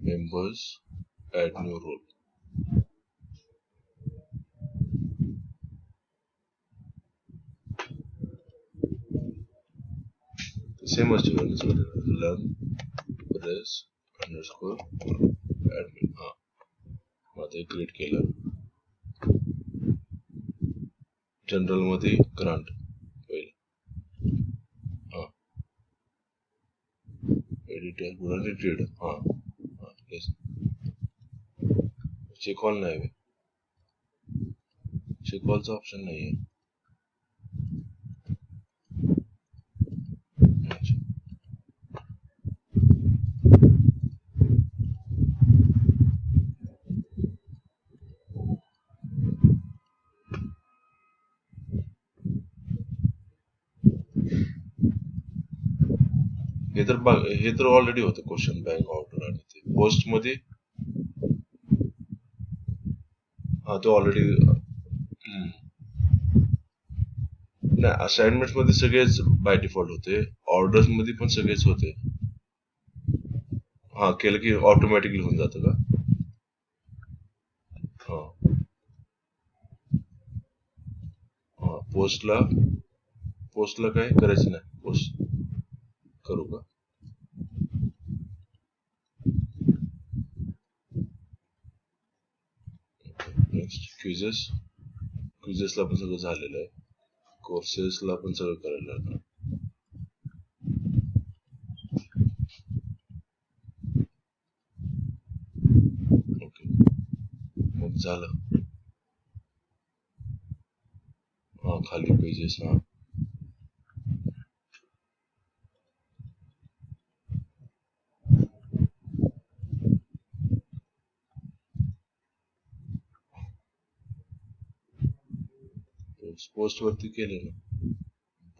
members, add new role. Same as learn press underscore admin. मध्ये create केलं. General मध्ये grant होईल. Editor edited. Yes. Check all नाही. Check ऑलचा option नाहीये. हे तर ऑलरेडी होतं क्वेश्चन बँक ऑर्डर आणि ते पोस्ट मध्ये. ते ऑलरेडी नाही. असाइनमेंट मध्ये सगळेच बाय डिफॉल्ट होते. ऑर्डर्स मध्ये पण सगळेच होते. केलं की ऑटोमॅटिकली होऊन जातं का? पोस्टला काय करायचं नाही. पोस्ट करू का? नेक्स्ट क्विजेसला पण सगळं झालेलं आहे. कोर्सेसला पण सगळं करायला लागलं. ओके, मग झालं. खाली पेजेस. पोस्ट वरती केले ना.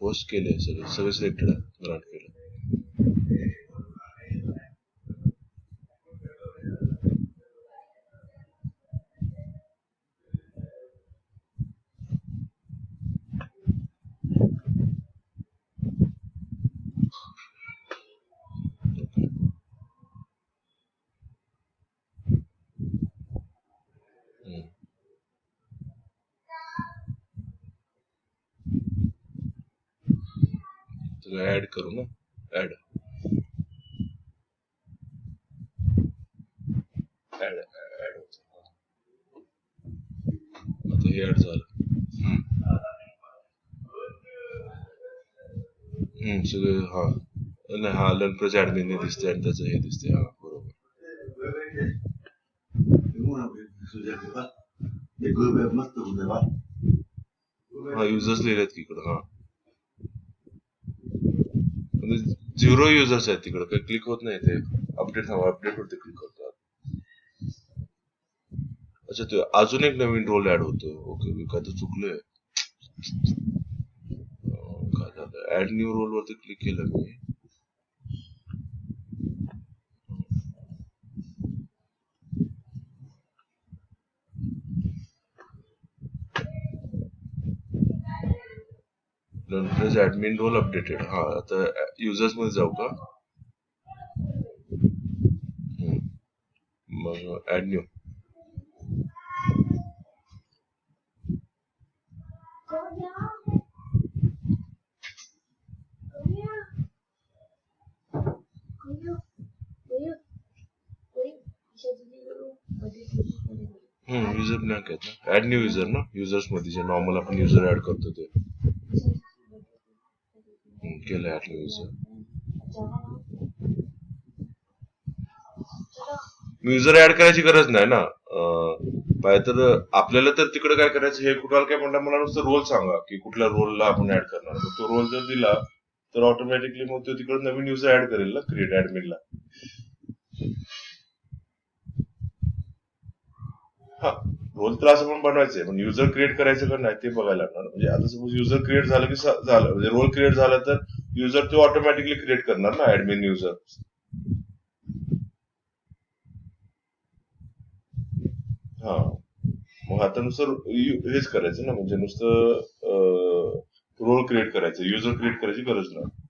पोस्ट केले सगळे सिलेक्टेड आहे. ग्रांट केलं. ऍड करू ना. ऍड आता हे ऍड झालं. सगळे. नाही. लर्न ऍडमिन दिसते आणि त्याचं हे दिसते. बरोबर. युजर्स लिहिलेत की इकडं. झिरो युजर्स आहेत तिकडं. काही क्लिक होत नाही. ते अपडेट वरती क्लिक करतात. अच्छा, ते अजून एक नवीन रोल ऍड होतो. ओके, काय तर चुकलंय. काय झालं? ऍड न्यू रोल वरती क्लिक केलं मी. नंतर ऍडमिन रोल अपडेटेड. आता युजर्स मध्ये जाऊ का? मग ऍड न्यू. युजर ब्लँक आहेत ना. ऍड न्यू युजर ना. युजर्स मध्ये जे नॉर्मल आपण युजर ऍड करतो ते केलं. Add new user. User add करायची गरज नाही ना. तर आपल्याला तर तिकडे काय करायचं, हे कुणाला काय म्हणणार, मला नुसतं रोल सांगा की कुठल्या रोलला आपण ऍड करणार. तो रोल जर दिला तर ऑटोमॅटिकली मग तो तिकडे नवीन युजर ऍड करेल ना, क्रिएट ऍडमिनला. रोल तर असं पण बनवायचंय, पण युजर क्रिएट करायचं का नाही ते बघायला लागणार. म्हणजे आता सपोज युजर क्रिएट झालं की झालं, म्हणजे रोल क्रिएट झाला तर युजर तो ऑटोमॅटिकली क्रिएट करणार ना, ऍडमिन युजर. मग आता नुसतं हेच करायचं ना, म्हणजे नुसतं क्रिएट करायचं, युजर क्रिएट करायची गरज नाही.